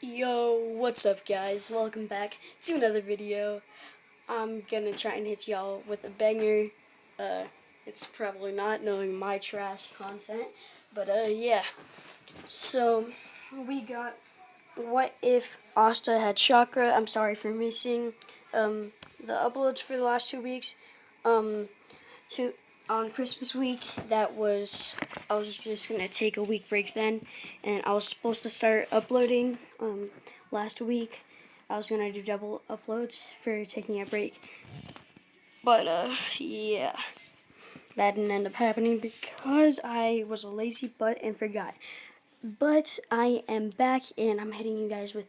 Yo, what's up guys? Welcome back to another video. I'm gonna try and hit y'all with a banger. It's probably not knowing my trash content, but yeah. So, we got what if Asta had chakra. I'm sorry for missing the uploads for the last 2 weeks. To on Christmas week, I was just gonna take a week break then, and I was supposed to start uploading last week. I was gonna do double uploads for taking a break, but yeah, that didn't end up happening because I was a lazy butt and forgot. But I am back, and I'm hitting you guys with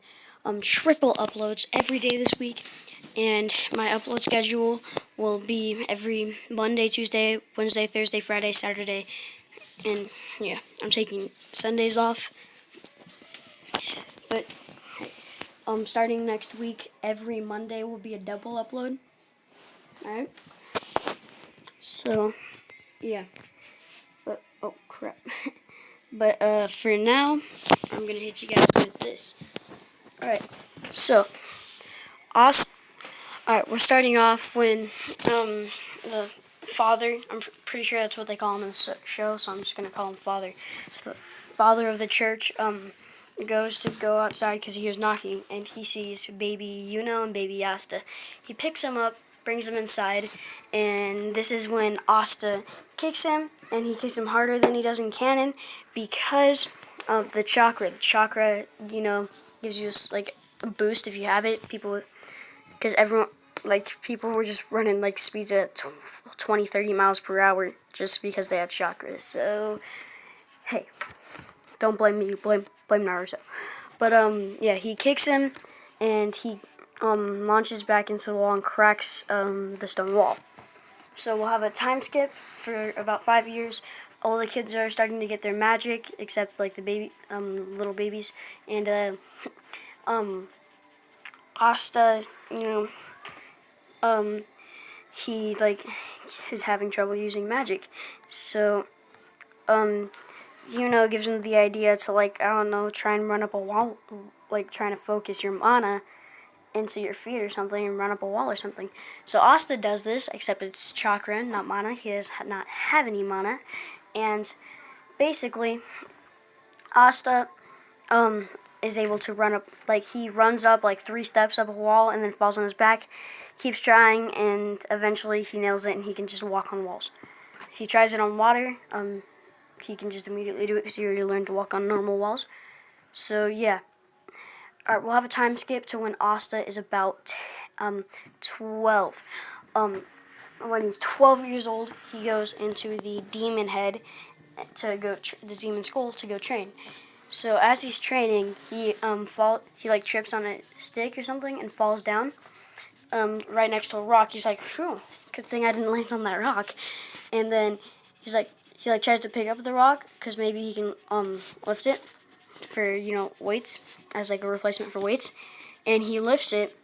triple uploads every day this week. And my upload schedule will be every Monday, Tuesday, Wednesday, Thursday, Friday, Saturday. And yeah, I'm taking Sundays off. But starting next week, every Monday will be a double upload. Alright? So, yeah. But, oh crap. But for now, I'm going to hit you guys with this. Alright, so, alright, we're starting off when the father, I'm pretty sure that's what they call him in the show, so I'm just going to call him father. So the father of the church goes to go outside because he hears knocking, and he sees baby Yuno and baby Asta. He picks them up, brings them inside, and this is when Asta kicks him, and he kicks him harder than he does in canon because of the chakra. The chakra, gives you like a boost if you have it. Because everyone, people were just running like speeds at 20, 30 miles per hour just because they had chakras. So, hey, don't blame me, blame Naruto. But yeah, he kicks him, and he launches back into the wall and cracks the stone wall. So we'll have a time skip for about 5 years. All the kids are starting to get their magic, except like the little babies, and Asta, he is having trouble using magic. So, gives him the idea to try and run up a wall, trying to focus your mana into your feet or something and run up a wall or something. So Asta does this, except it's chakra, not mana. He does not have any mana, and basically, Asta is able to run up, he runs up 3 steps up a wall and then falls on his back, keeps trying, and eventually he nails it and he can just walk on walls. He tries it on water, he can just immediately do it because he already learned to walk on normal walls. So yeah. Alright, we'll have a time skip to when Asta is about 12. When he's 12 years old, he goes into the demon head to go the demon school to go train. So as he's training, he trips on a stick or something and falls down right next to a rock. He's like, "Phew, good thing I didn't land on that rock." And then he tries to pick up the rock because maybe he can lift it for weights as a replacement for weights. And he lifts it,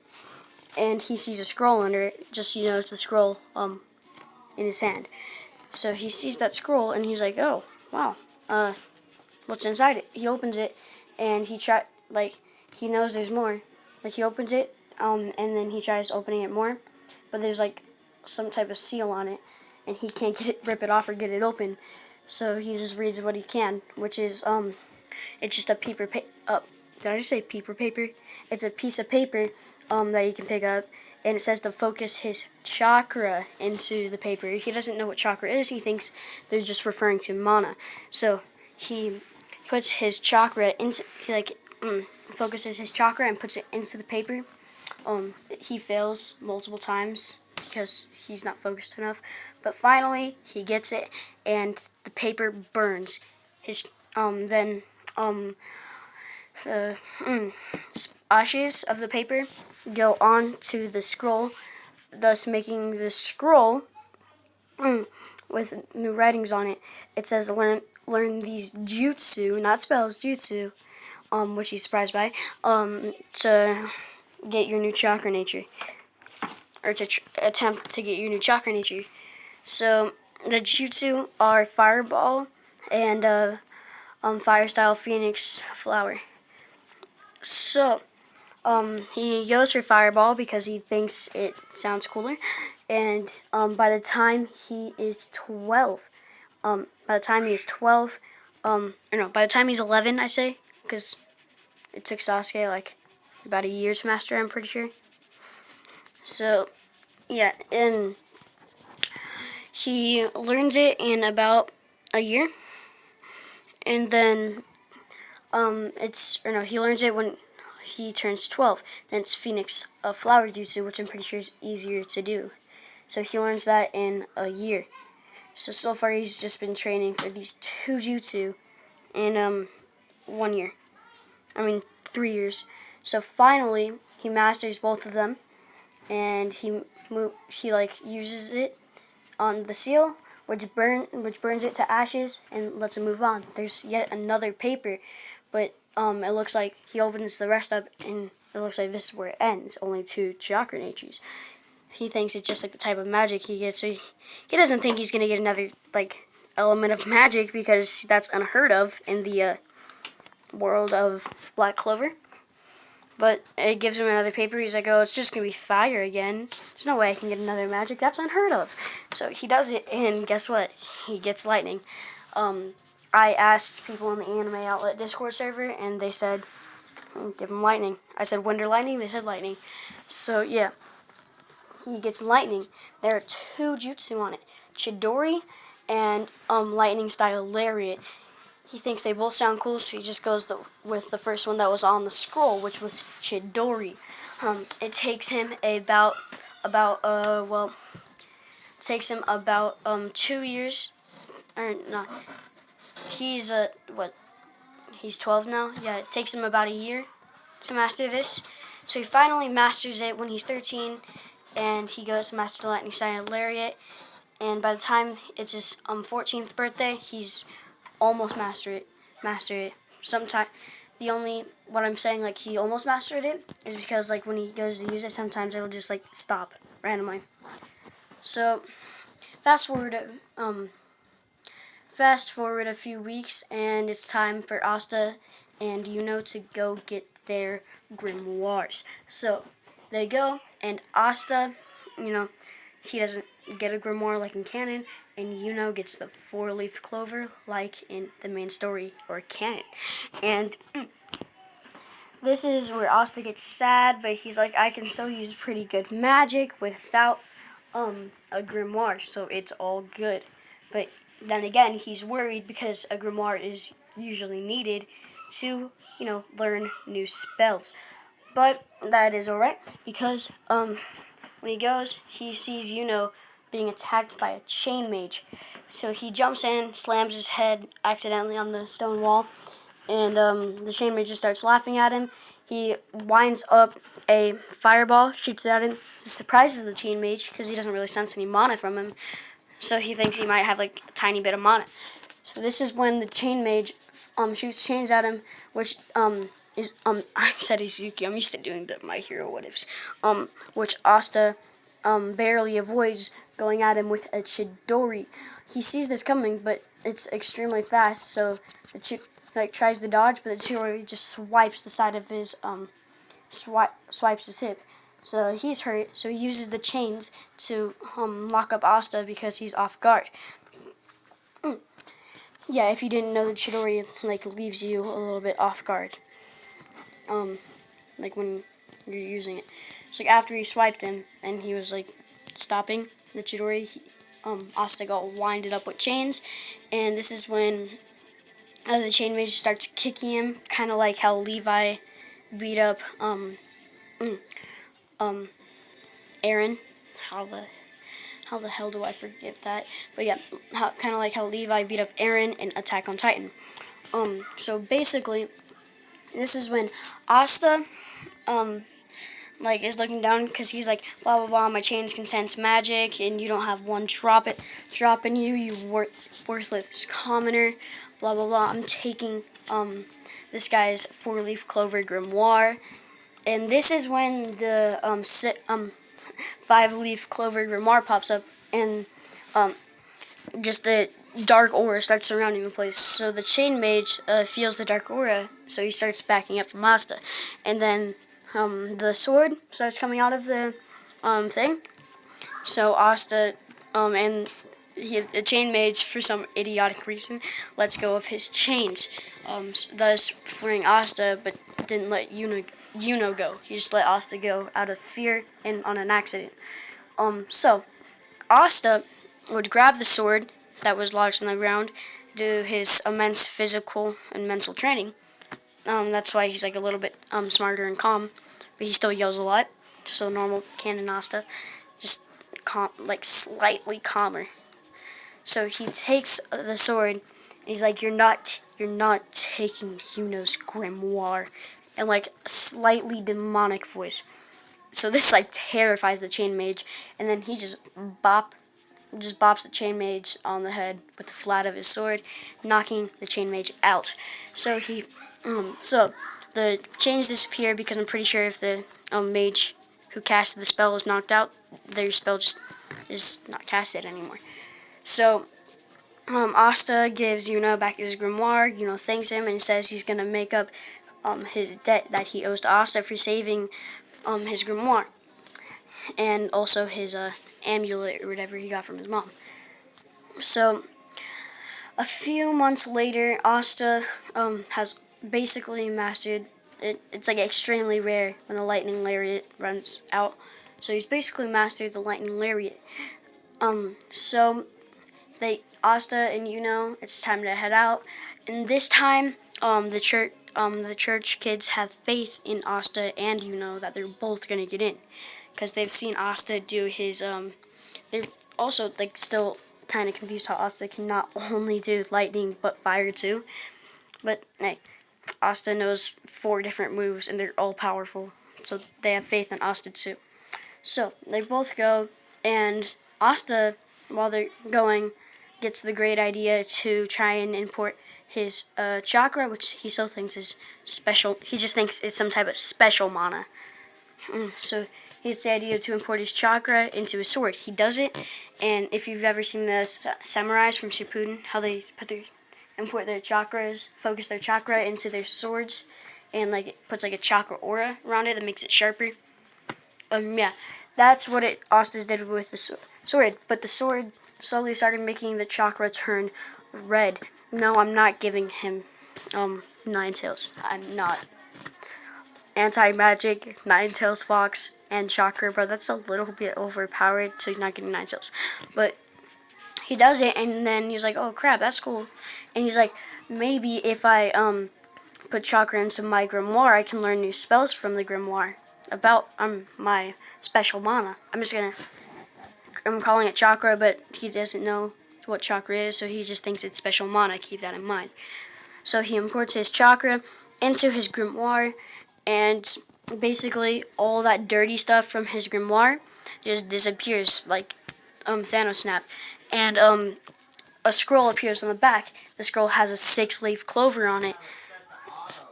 and he sees a scroll under it. Just it's a scroll in his hand. So he sees that scroll and he's like, "Oh wow, what's inside it?" He opens it, and he knows there's more. He opens it, and then he tries opening it more, but there's some type of seal on it, and he can't rip it off or get it open. So he just reads what he can, which is it's just a paper. Did I just say paper paper? It's a piece of paper that you can pick up, and it says to focus his chakra into the paper. He doesn't know what chakra is. He thinks they're just referring to mana. So he puts his chakra into focuses his chakra and puts it into the paper. He fails multiple times because he's not focused enough, but finally he gets it, and the paper burns. His the ashes of the paper go on to the scroll, thus making the scroll with new writings on it. It says learn these jutsu, not spells, jutsu, which he's surprised by, to get your new chakra nature, or to attempt to get your new chakra nature. So the jutsu are fireball and fire style phoenix flower. So, he goes for Fireball because he thinks it sounds cooler, and by the time he is 12, by the time he is 12, or no, by the time he's 11, I say, because it took Sasuke like about a year to master, I'm pretty sure. So, yeah, and he learns it in about a year, and then he learns it when he turns 12. Then it's Phoenix Flower Jutsu, which I'm pretty sure is easier to do. So he learns that in a year. So far he's just been training for these 2 jutsu in 1 year. 3 years. So finally he masters both of them, and he uses it on the seal, which burns it to ashes and lets him move on. There's yet another paper, but it looks like he opens the rest up, and it looks like this is where it ends. Only 2 chakra natures. He thinks it's just like the type of magic he gets. So he doesn't think he's gonna get another element of magic, because that's unheard of in the world of Black Clover. But it gives him another paper. He's like, oh, it's just going to be fire again. There's no way I can get another magic. That's unheard of. So he does it, and guess what? He gets lightning. I asked people in the Anime Outlet Discord server, and they said, give him lightning. I said, Wonder Lightning? They said lightning. So, yeah. He gets lightning. There are 2 jutsu on it. Chidori and lightning style lariat. He thinks they both sound cool, so he just goes with the first one that was on the scroll, which was Chidori. It takes him about 2 years, or no, he's he's 12 now. Yeah, it takes him about a year to master this. So he finally masters it when he's 13, and he goes to master the lightning style lariat. And by the time it's his 14th birthday, he's almost mastered it. Sometime what I'm saying, he almost mastered it, is because when he goes to use it, sometimes it'll just stop randomly. So fast forward a few weeks, and it's time for Asta and Yuno to go get their grimoires. So they go, and Asta, he doesn't get a grimoire like in canon, and Yuno gets the 4-leaf clover like in the main story or canon. And this is where Asta gets sad, but he's like, I can still use pretty good magic without a grimoire, so it's all good. But then again, he's worried because a grimoire is usually needed to, learn new spells. But that is alright, because when he goes, he sees Yuno being attacked by a chain mage. So he jumps in, slams his head accidentally on the stone wall, and the chain mage just starts laughing at him. He winds up a fireball, shoots it at him. This surprises the chain mage because he doesn't really sense any mana from him. So he thinks he might have a tiny bit of mana. So this is when the chain mage shoots chains at him, which is I said Izuki. I'm used to doing the My Hero What Ifs. Which Asta barely avoids going at him with a Chidori. He sees this coming, but it's extremely fast. So the tries to dodge, but the Chidori just swipes the side of his swipes his hip. So he's hurt. So he uses the chains to lock up Asta because he's off guard. Yeah, if you didn't know, the Chidori leaves you a little bit off guard. When you're using it. So after he swiped him and he was stopping the Chidori, Asta got winded up with chains, and this is when the chain mage starts kicking him, kind of like how Levi beat up Eren. How the hell do I forget that? But yeah, kind of like how Levi beat up Eren in Attack on Titan. So basically, this is when Asta is looking down, because he's like, blah blah blah, my chains can sense magic, and you don't have one drop in you, worthless commoner, blah blah blah. I'm taking this guy's 4-leaf clover grimoire, and this is when the 5-leaf clover grimoire pops up, and just the dark aura starts surrounding the place. So the chain mage feels the dark aura, so he starts backing up from Asta. And then the sword starts coming out of the thing. So Asta and the chain mage, for some idiotic reason, lets go of his chains, thus freeing Asta, but didn't let Yuno go. He just let Asta go out of fear and on an accident. So Asta would grab the sword that was lodged on the ground, do his immense physical and mental training. That's why he's like a little bit smarter and calm, but he still yells a lot. So normal canon Asta, just like slightly calmer. So he takes the sword, and he's like, "You're not taking Yuno's grimoire," and like a slightly demonic voice. So this like terrifies the chain mage, and then he just bops the chain mage on the head with the flat of his sword, knocking the chain mage out. So the chains disappear because I'm pretty sure if the mage who casted the spell is knocked out, their spell just is not casted anymore. So Asta gives Yuno back his grimoire. Yuno thanks him and says he's gonna make up his debt that he owes to Asta for saving his grimoire, and also his amulet or whatever he got from his mom. So a few months later, Asta has basically mastered it. It's like extremely rare when the lightning lariat runs out. So he's basically mastered the lightning lariat. So Asta and Yuno, it's time to head out. And this time, the church kids have faith in Asta and Yuno that they're both gonna get in, because they've seen Asta do his. They're also like still kind of confused how Asta can not only do lightning but fire too. But hey, Asta knows 4 different moves and they're all powerful, so they have faith in Asta too. So they both go, and Asta, while they're going, gets the great idea to try and import his chakra, which he still thinks is special. He just thinks it's some type of special mana. So he gets the idea to import his chakra into his sword. He does it, and if you've ever seen the samurais from Shippuden, how they import their chakras, focus their chakra into their swords, and like it puts like a chakra aura around it that makes it sharper. Yeah, that's what Asta did with the sword. But the sword slowly started making the chakra turn red. No, I'm not giving him Nine Tails. I'm not. Anti-magic, Nine Tails Fox, and chakra, bro. That's a little bit overpowered, so he's not getting Nine Tails. But he does it, and then he's like, "Oh crap, that's cool." And he's like, "Maybe if I put chakra into my grimoire, I can learn new spells from the grimoire about my special mana." I'm calling it chakra, but he doesn't know what chakra is, so he just thinks it's special mana. Keep that in mind. So he imports his chakra into his grimoire, and basically all that dirty stuff from his grimoire just disappears like Thanos snap. And a scroll appears on the back. The scroll has a 6-leaf clover on it,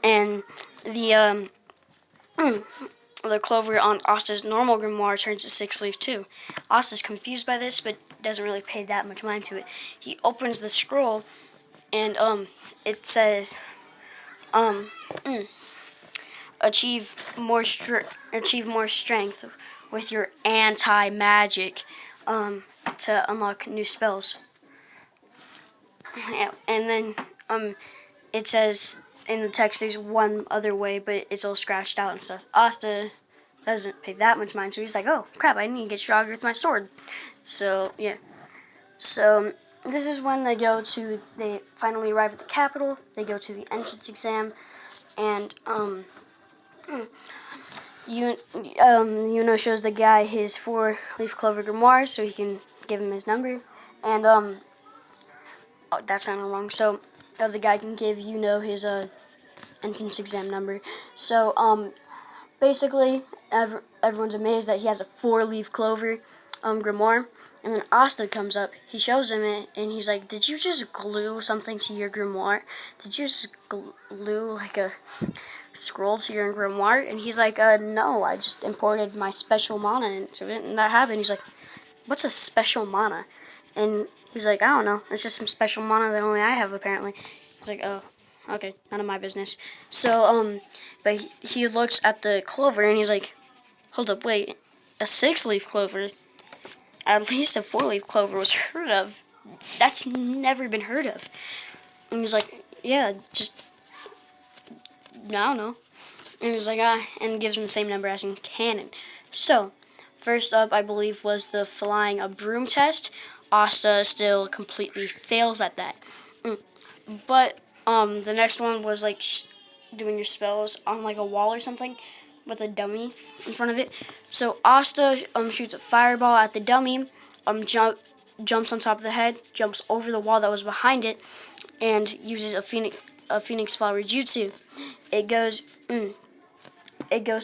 and the clover on Asta's normal grimoire turns to 6-leaf too. Asta's confused by this, but doesn't really pay that much mind to it. He opens the scroll, and it says, achieve more strength with your anti-magic to unlock new spells. Yeah, and then it says in the text there's one other way, but it's all scratched out and stuff. Asta doesn't pay that much mind, so he's like, "Oh crap, I need to get stronger with my sword." So yeah. So this is when they finally arrive at the capital. They go to the entrance exam, and Yuno shows the guy his 4-leaf clover grimoire so he can give him his number. And oh, that sounded wrong. So the guy can give Yuno his entrance exam number. So basically everyone's amazed that he has a 4-leaf clover grimoire. And then Asta comes up, he shows him it, and he's like, "Did you just glue something to your grimoire? Did you just glue like a scroll to your grimoire?" And he's like, "No, I just imported my special mana into it, and that happened." He's like, "What's a special mana?" And He's like, I don't know. It's just some special mana that only I have, apparently. He's like, oh, okay, none of my business. So, but he looks at the clover, and he's like, hold up, wait. A 6-leaf clover? At least a 4-leaf clover was heard of. That's never been heard of. And he's like, yeah, just, I don't know. And he's like, and gives him the same number as in canon. So, first up, I believe, was the flying a broom test. Asta still completely fails at that. But, the next one was, like, doing your spells on, like, a wall or something with a dummy in front of it. So, Asta, shoots a fireball at the dummy, jumps on top of the head, jumps over the wall that was behind it, and uses a phoenix flower jutsu. It goes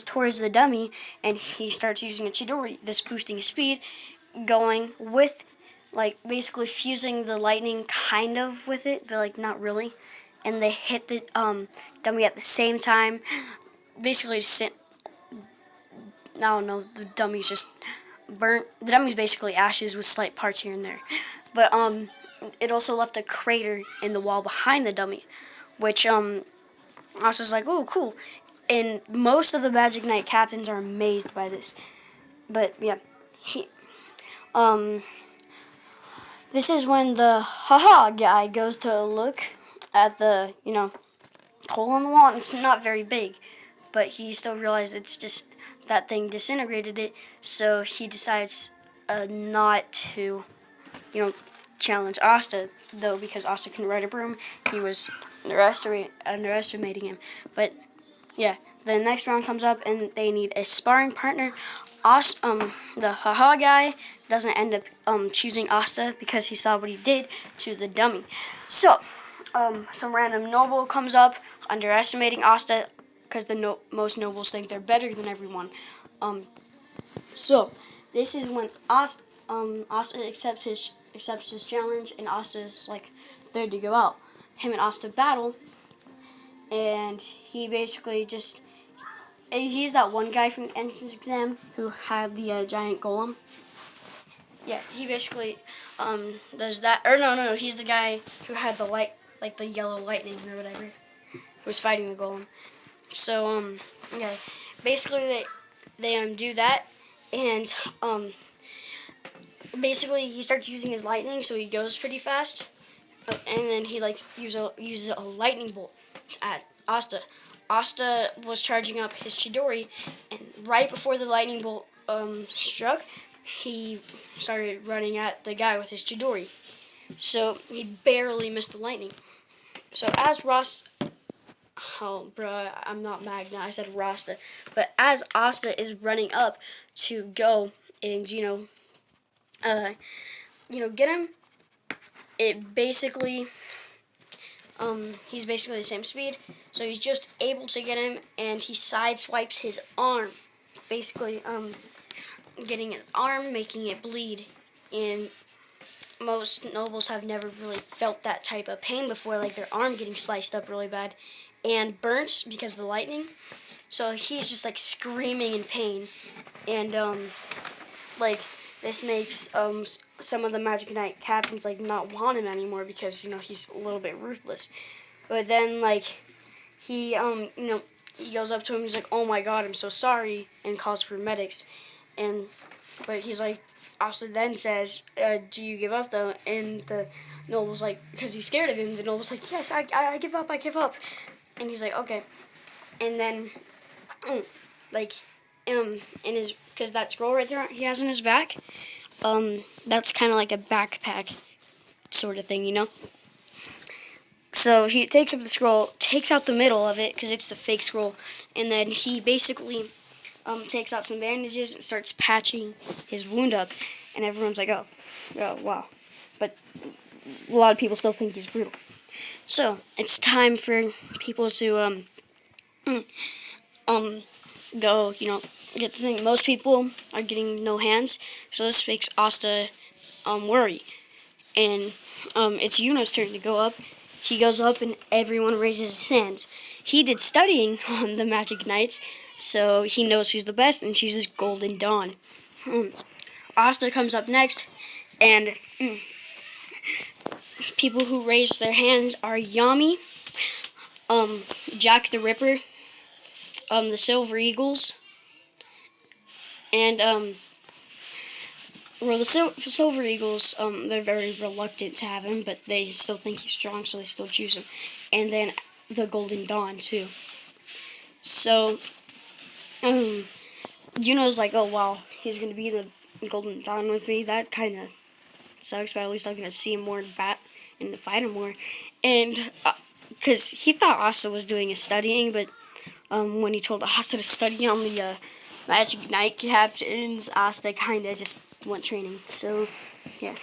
towards the dummy, and he starts using a Chidori, this boosting his speed, going with, like, basically fusing the lightning kind of with it, but, like, not really. And they hit the dummy at the same time. Basically, I don't know, the dummy's just burnt. The dummy's basically ashes with slight parts here and there. But, it also left a crater in the wall behind the dummy, which, Asta's like, oh, cool. And most of the Magic Knight captains are amazed by this. But, yeah. This is when the haha guy goes to look at the, hole in the wall, and it's not very big. But he still realized it's just that thing disintegrated it, so he decides not to, challenge Asta, though, because Asta can ride a broom. He was underestimating him. But, yeah, the next round comes up, and they need a sparring partner. The haha guy doesn't end up choosing Asta because he saw what he did to the dummy. So, some random noble comes up, underestimating Asta, because the most nobles think they're better than everyone. So, this is when Asta accepts his challenge, and Asta's, like, third to go out. Him and Asta battle, and he basically just... He's that one guy from the entrance exam who had the giant golem. Yeah, he basically does that. Or no, he's the guy who had the the yellow lightning or whatever, who was fighting the golem. So, yeah, basically they do that, and basically he starts using his lightning, so he goes pretty fast, and then he uses a lightning bolt at Asta. Asta was charging up his Chidori, and right before the lightning bolt struck, he started running at the guy with his Chidori. So he barely missed the lightning. So as I'm not Magna, I said Rasta. But as Asta is running up to go and, get him, it basically... he's basically the same speed, so he's just able to get him, and he sideswipes his arm, basically, getting an arm, making it bleed, and most nobles have never really felt that type of pain before, like their arm getting sliced up really bad, and burnt because of the lightning, so he's just, like, screaming in pain, and, this makes some of the Magic Knight captains, like, not want him anymore because, he's a little bit ruthless. But then, he goes up to him, he's like, oh my god, I'm so sorry, and calls for medics. But he's like, Asta then says, do you give up, though? And the noble's like, because he's scared of him, the noble's like, yes, I give up, I give up. And he's like, okay. And then, in his, because that scroll right there he has in his back, that's kind of like a backpack sort of thing, So he takes up the scroll, takes out the middle of it, because it's a fake scroll, and then he basically takes out some bandages and starts patching his wound up, and everyone's like, oh, wow. But a lot of people still think he's brutal. So, it's time for people to go, get the thing. Most people are getting no hands, so this makes Asta worry. And it's Yuno's turn to go up. He goes up and everyone raises his hands. He did studying on the Magic Knights, so he knows who's the best, and she's his Golden Dawn. Asta comes up next, and people who raised their hands are Yami, Jack the Ripper, the Silver Eagles, and well, the Silver Eagles, they're very reluctant to have him, but they still think he's strong, so they still choose him. And then the Golden Dawn too. So, Juno's like, oh wow, he's gonna be the Golden Dawn with me. That kind of sucks, but at least I'm gonna see him more and fight him more. And because he thought Asta was doing his studying, but when he told Asta to study on the Magic Knight captains, Asta kind of just went training. So yeah,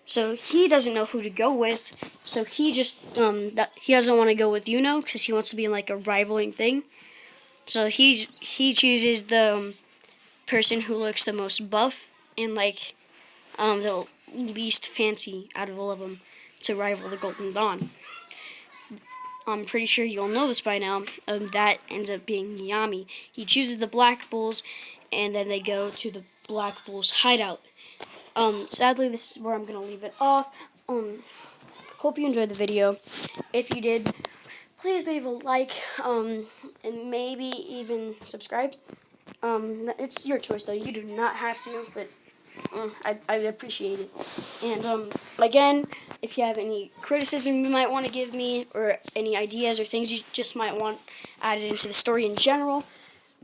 so he doesn't know who to go with. So he just he doesn't want to go with Yuno because he wants to be in like a rivaling thing. So he chooses the person who looks the most buff and like the least fancy out of all of them to rival the Golden Dawn. I'm pretty sure you'll know this by now. That ends up being Yami. He chooses the Black Bulls, and then they go to the Black Bulls hideout. Sadly, this is where I'm going to leave it off. Hope you enjoyed the video. If you did, please leave a like, and maybe even subscribe. It's your choice, though. You do not have to, but I appreciate it. And again, if you have any criticism you might want to give me, or any ideas or things you just might want added into the story in general,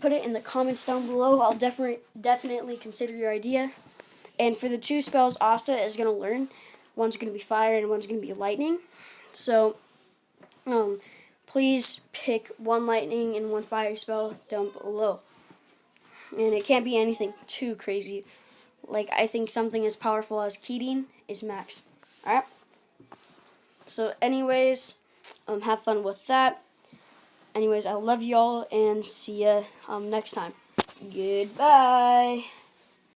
put it in the comments down below. I'll definitely consider your idea. And for the two spells Asta is going to learn, one's going to be fire and one's going to be lightning. So please pick one lightning and one fire spell down below. And it can't be anything too crazy. Like, I think something as powerful as Keating is max. Alright? So, anyways, have fun with that. Anyways, I love y'all, and see ya next time. Goodbye.